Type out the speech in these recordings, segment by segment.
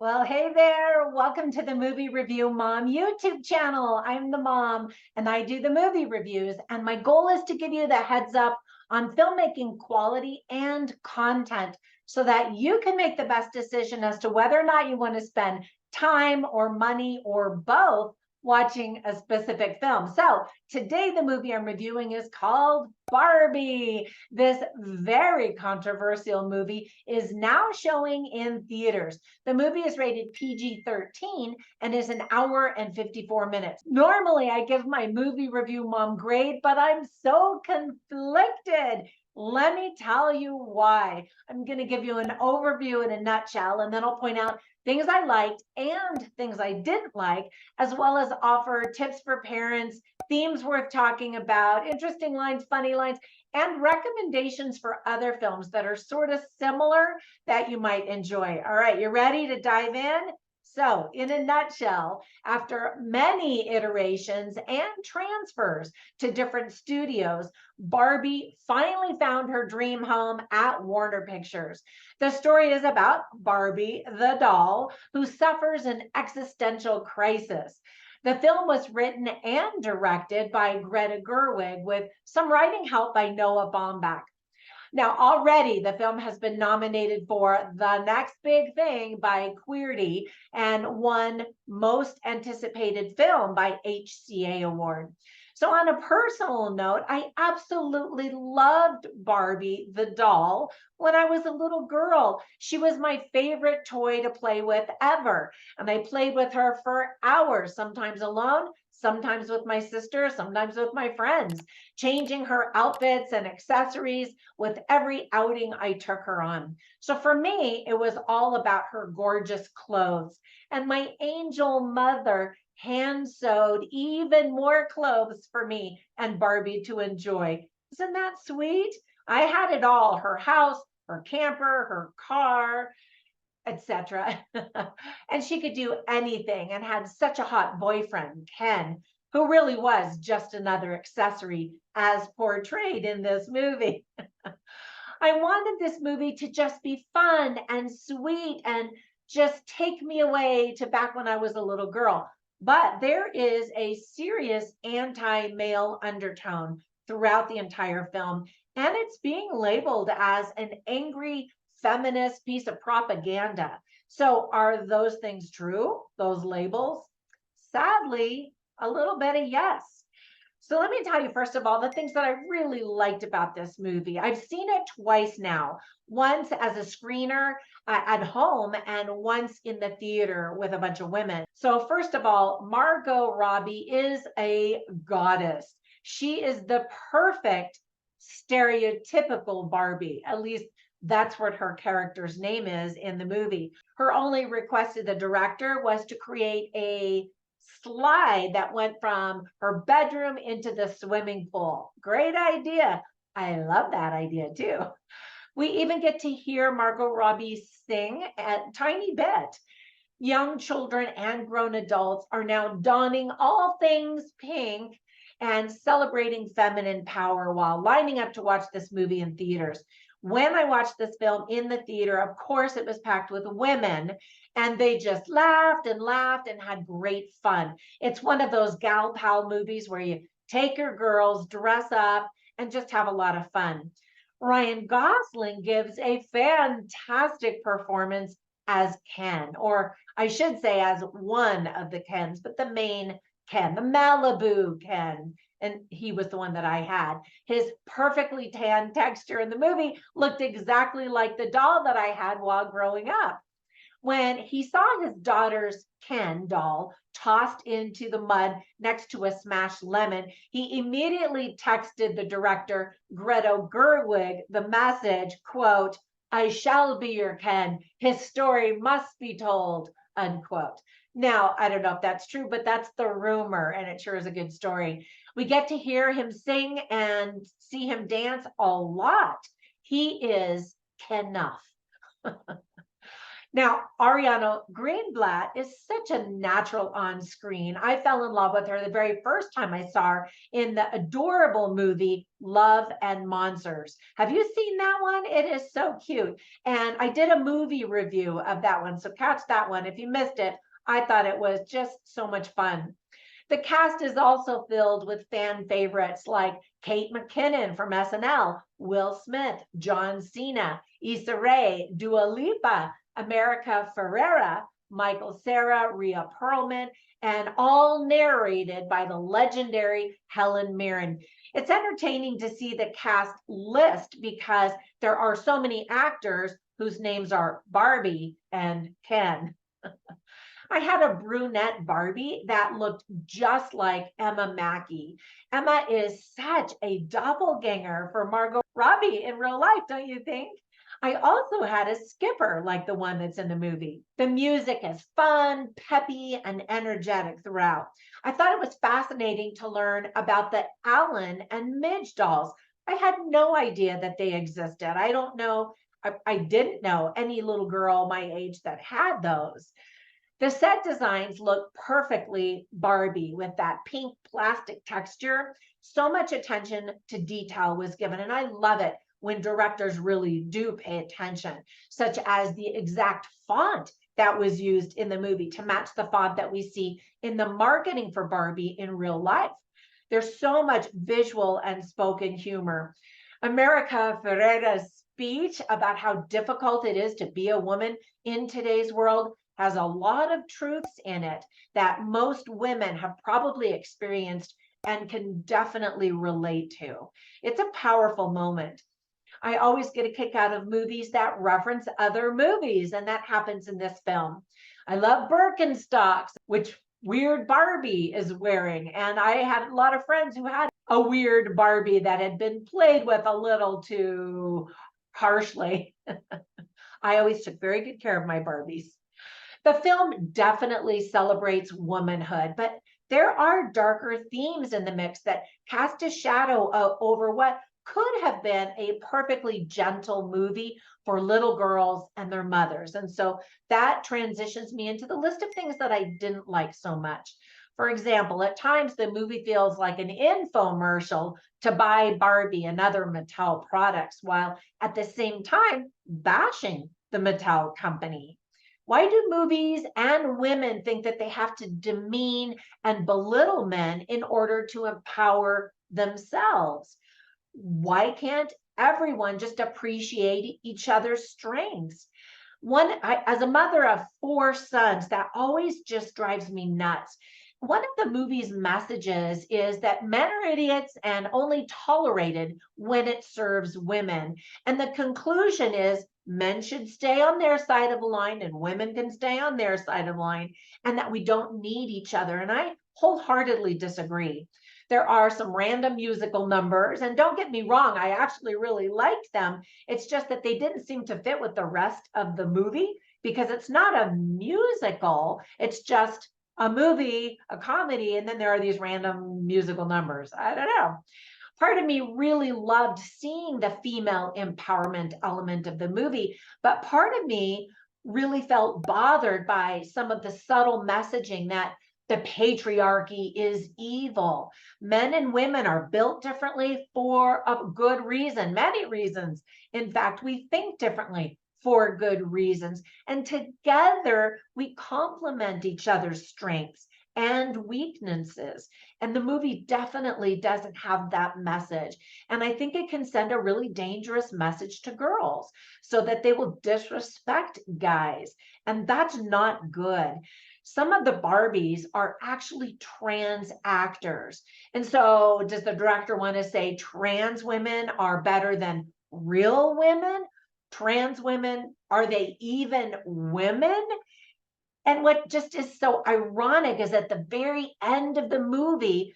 Well, hey there. Welcome to the Movie Review Mom YouTube channel. I'm the mom and I do the movie reviews. And my goal is to give you the heads up on filmmaking quality and content so that you can make the best decision as to whether or not you want to spend time or money or both watching a specific film. So today, the movie I'm reviewing is called Barbie. This very controversial movie is now showing in theaters. The movie is rated PG-13 and is an hour and 54 minutes. Normally, I give my movie review mom grade, but I'm so conflicted. Let me tell you why. I'm going to give you an overview in a nutshell, and then I'll point out things I liked and things I didn't like, as well as offer tips for parents, themes worth talking about, interesting lines, funny lines, and recommendations for other films that are sort of similar that you might enjoy. All right, you ready to dive in? So, in a nutshell, after many iterations and transfers to different studios, Barbie finally found her dream home at Warner Pictures. The story is about Barbie, the doll, who suffers an existential crisis. The film was written and directed by Greta Gerwig with some writing help by Noah Baumbach. Now, already the film has been nominated for The Next Big Thing by Queerty and won Most Anticipated Film by HCA Award. So, on a personal note, I absolutely loved Barbie the doll when I was a little girl. She was my favorite toy to play with ever. And I played with her for hours, sometimes alone, sometimes with my sister, sometimes with my friends, changing her outfits and accessories with every outing I took her on. So for me, it was all about her gorgeous clothes. And my angel mother hand sewed even more clothes for me and Barbie to enjoy. Isn't that sweet? I had it all, her house, her camper, her car, etc. And she could do anything and had such a hot boyfriend, Ken, who really was just another accessory as portrayed in this movie. I wanted this movie to just be fun and sweet and just take me away to back when I was a little girl. But there is a serious anti-male undertone throughout the entire film, and it's being labeled as an angry feminist piece of propaganda. So are those things true? Those labels? Sadly, a little bit of yes. So let me tell you, first of all, the things that I really liked about this movie. I've seen it twice now, once as a screener at home and once in the theater with a bunch of women. So first of all, Margot Robbie is a goddess. She is the perfect stereotypical Barbie. At least that's what her character's name is in the movie. Her only request to the director was to create a slide that went from her bedroom into the swimming pool. Great idea. I love that idea too. We even get to hear Margot Robbie sing a tiny bit. Young children and grown adults are now donning all things pink and celebrating feminine power while lining up to watch this movie in theaters. When I watched this film in the theater, of course, it was packed with women, and they just laughed and had great fun. It's one of those gal pal movies where you take your girls, dress up, and just have a lot of fun. Ryan Gosling gives a fantastic performance as Ken, or I should say as one of the Kens, but the main Ken, the Malibu Ken. And he was the one that I had. His perfectly tan texture in the movie looked exactly like the doll that I had while growing up. When he saw his daughter's Ken doll tossed into the mud next to a smashed lemon, he immediately texted the director, Greta Gerwig, the message, quote, "I shall be your Ken. His story must be told," unquote. Now, I don't know if that's true, but that's the rumor, and it sure is a good story. We get to hear him sing and see him dance a lot. He is Ken-nuff. Now, Ariana Greenblatt is such a natural on screen. I fell in love with her the very first time I saw her in the adorable movie Love and Monsters. Have you seen that one? It is so cute. And I did a movie review of that one. So catch that one. If you missed it, I thought it was just so much fun. The cast is also filled with fan favorites like Kate McKinnon from SNL, Will Smith, John Cena, Issa Rae, Dua Lipa, America Ferrera, Michael Cera, Rhea Perlman, and all narrated by the legendary Helen Mirren. It's entertaining to see the cast list because there are so many actors whose names are Barbie and Ken. I had a brunette Barbie that looked just like Emma Mackey. Emma is such a doppelganger for Margot Robbie in real life, don't you think? I also had a skipper like the one that's in the movie. The music is fun, peppy, and energetic throughout. I thought it was fascinating to learn about the Alan and Midge dolls. I had no idea that they existed. I don't know. I didn't know any little girl my age that had those. The set designs look perfectly Barbie with that pink plastic texture. So much attention to detail was given, and I love it when directors really do pay attention, such as the exact font that was used in the movie to match the font that we see in the marketing for Barbie in real life. There's so much visual and spoken humor. America Ferrera's speech about how difficult it is to be a woman in today's world has a lot of truths in it that most women have probably experienced and can definitely relate to. It's a powerful moment. I always get a kick out of movies that reference other movies, and that happens in this film. I love Birkenstocks, which weird Barbie is wearing, and I had a lot of friends who had a weird Barbie that had been played with a little too harshly. I always took very good care of my Barbies. The film definitely celebrates womanhood, but there are darker themes in the mix that cast a shadow over what could have been a perfectly gentle movie for little girls and their mothers. And so that transitions me into the list of things that I didn't like so much. For example, at times the movie feels like an infomercial to buy Barbie and other Mattel products, while at the same time bashing the Mattel company. Why do movies and women think that they have to demean and belittle men in order to empower themselves? Why can't everyone just appreciate each other's strengths? As a mother of four sons, that always just drives me nuts. One of the movie's messages is that men are idiots and only tolerated when it serves women. And the conclusion is men should stay on their side of the line and women can stay on their side of the line, and that we don't need each other. And I wholeheartedly disagree. There are some random musical numbers, and don't get me wrong, I actually really liked them. It's just that they didn't seem to fit with the rest of the movie because it's not a musical, it's just a movie, a comedy, and then there are these random musical numbers. I don't know. Part of me really loved seeing the female empowerment element of the movie, but part of me really felt bothered by some of the subtle messaging that the patriarchy is evil. Men and women are built differently for a good reason, many reasons. In fact, we think differently for good reasons. And together we complement each other's strengths and weaknesses. And the movie definitely doesn't have that message. And I think it can send a really dangerous message to girls so that they will disrespect guys. And that's not good. Some of the Barbies are actually trans actors. And so does the director want to say trans women are better than real women? Trans women, are they even women? And what just is so ironic is at the very end of the movie,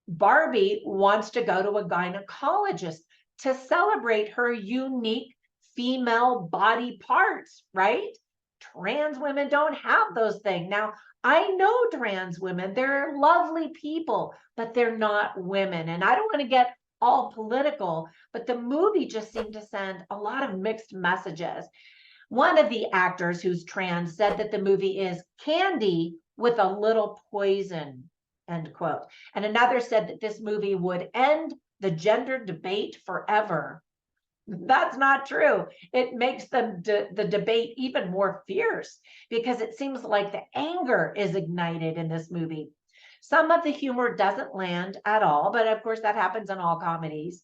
Barbie wants to go to a gynecologist to celebrate her unique female body parts, right? Trans women don't have those things. Now, I know trans women, they're lovely people, but they're not women. And I don't want to get all political, but the movie just seemed to send a lot of mixed messages. One of the actors who's trans said that the movie is candy with a little poison, end quote. And another said that this movie would end the gender debate forever. That's not true. It makes the debate even more fierce because it seems like the anger is ignited in this movie. Some of the humor doesn't land at all, but of course that happens in all comedies.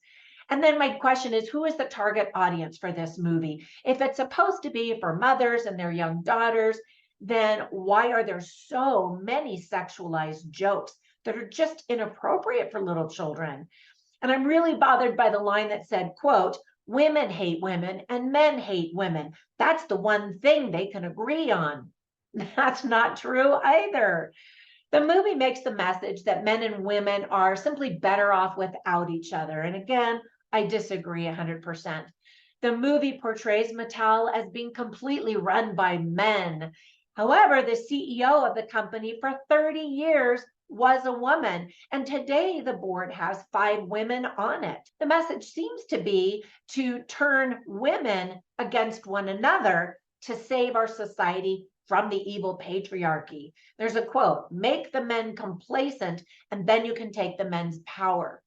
And then my question is, who is the target audience for this movie? If it's supposed to be for mothers and their young daughters, then why are there so many sexualized jokes that are just inappropriate for little children? And I'm really bothered by the line that said, quote, women hate women and men hate women. That's the one thing they can agree on. That's not true either. The movie makes the message that men and women are simply better off without each other. And again, I disagree 100%. The movie portrays Mattel as being completely run by men. However, the CEO of the company for 30 years was a woman, and today the board has 5 women on it. The message seems to be to turn women against one another to save our society from the evil patriarchy. There's a quote, make the men complacent and then you can take the men's power.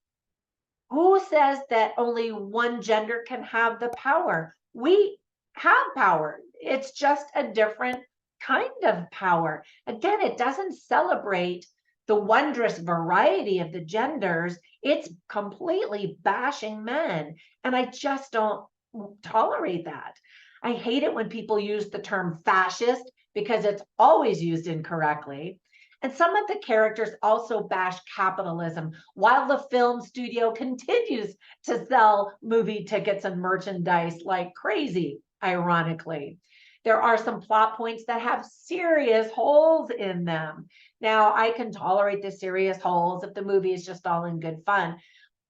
Who says that only one gender can have the power? We have power. It's just a different kind of power. Again, it doesn't celebrate the wondrous variety of the genders. It's completely bashing men. And I just don't tolerate that. I hate it when people use the term fascist because it's always used incorrectly. And some of the characters also bash capitalism while the film studio continues to sell movie tickets and merchandise like crazy, ironically. There are some plot points that have serious holes in them. Now, I can tolerate the serious holes if the movie is just all in good fun,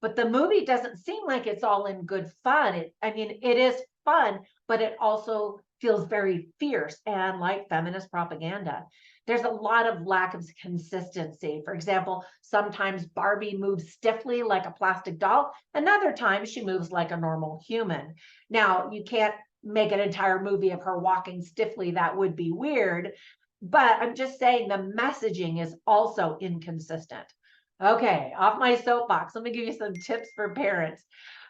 but the movie doesn't seem like it's all in good fun. It is fun, but it also feels very fierce and like feminist propaganda. There's a lot of lack of consistency. For example, sometimes Barbie moves stiffly like a plastic doll, and other times she moves like a normal human. Now, you can't make an entire movie of her walking stiffly. That would be weird. But I'm just saying the messaging is also inconsistent. Okay, off my soapbox. Let me give you some tips for parents.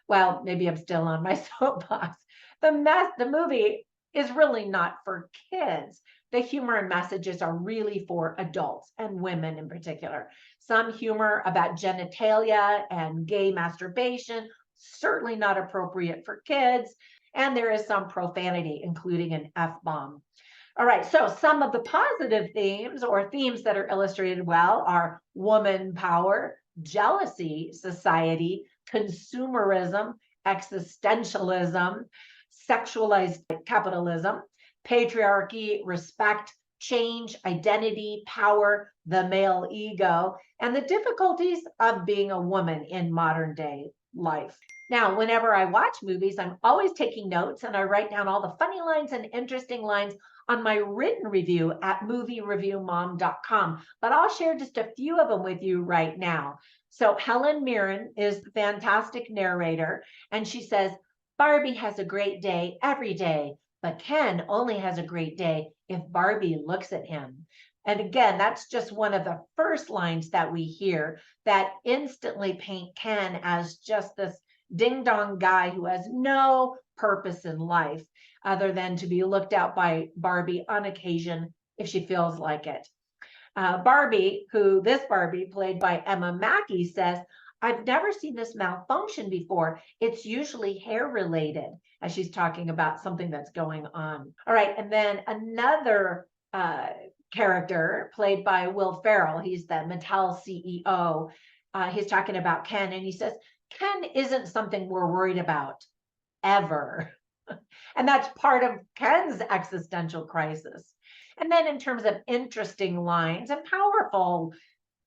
Well, maybe I'm still on my soapbox. The movie is really not for kids. The humor and messages are really for adults and women in particular. Some humor about genitalia and gay masturbation, certainly not appropriate for kids. And there is some profanity, including an F-bomb. All right, so some of the positive themes or themes that are illustrated well are woman power, jealousy, society, consumerism, existentialism, sexualized capitalism, patriarchy, respect, change, identity, power, the male ego, and the difficulties of being a woman in modern day life. Now, whenever I watch movies, I'm always taking notes and I write down all the funny lines and interesting lines on my written review at moviereviewmom.com. But I'll share just a few of them with you right now. So Helen Mirren is the fantastic narrator, and she says, Barbie has a great day every day, but Ken only has a great day if Barbie looks at him. And again, that's just one of the first lines that we hear that instantly paint Ken as just this ding-dong guy who has no purpose in life other than to be looked at by Barbie on occasion if she feels like it. Barbie, this Barbie played by Emma Mackey, says, I've never seen this malfunction before. It's usually hair related, as she's talking about something that's going on. All right, and then another character played by Will Ferrell, he's the Mattel CEO. He's talking about Ken, and he says, Ken isn't something we're worried about ever. And that's part of Ken's existential crisis. And then in terms of interesting lines and powerful,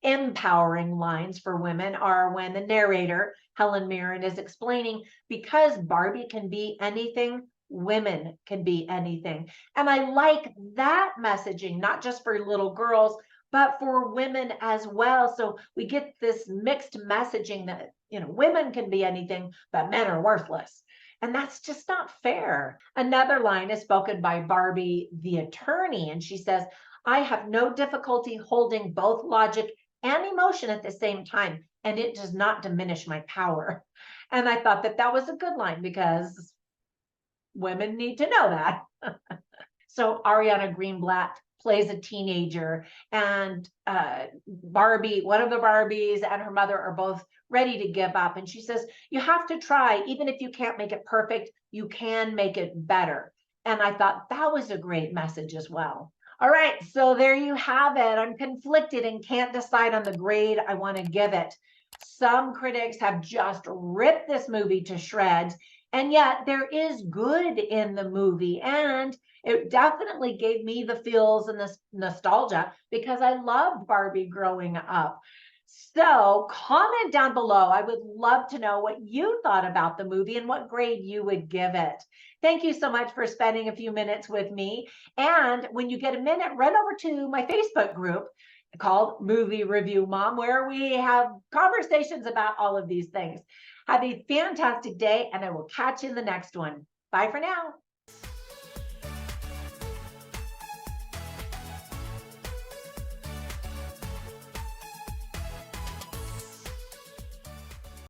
empowering lines for women are when the narrator, Helen Mirren, is explaining because Barbie can be anything, women can be anything. And I like that messaging, not just for little girls, but for women as well. So we get this mixed messaging that, women can be anything, but men are worthless. And that's just not fair. Another line is spoken by Barbie, the attorney, and she says, I have no difficulty holding both logic and emotion at the same time, and it does not diminish my power. And I thought that that was a good line because women need to know that. So Ariana Greenblatt plays a teenager, and Barbie, one of the Barbies, and her mother are both ready to give up. And she says, you have to try. Even if you can't make it perfect, you can make it better. And I thought that was a great message as well. All right, so there you have it. I'm conflicted and can't decide on the grade I want to give it. Some critics have just ripped this movie to shreds, and yet there is good in the movie, and it definitely gave me the feels and the nostalgia because I loved Barbie growing up. So comment down below. I would love to know what you thought about the movie and what grade you would give it. Thank you so much for spending a few minutes with me. And when you get a minute, run over to my Facebook group called Movie Review Mom, where we have conversations about all of these things. Have a fantastic day, and I will catch you in the next one. Bye for now.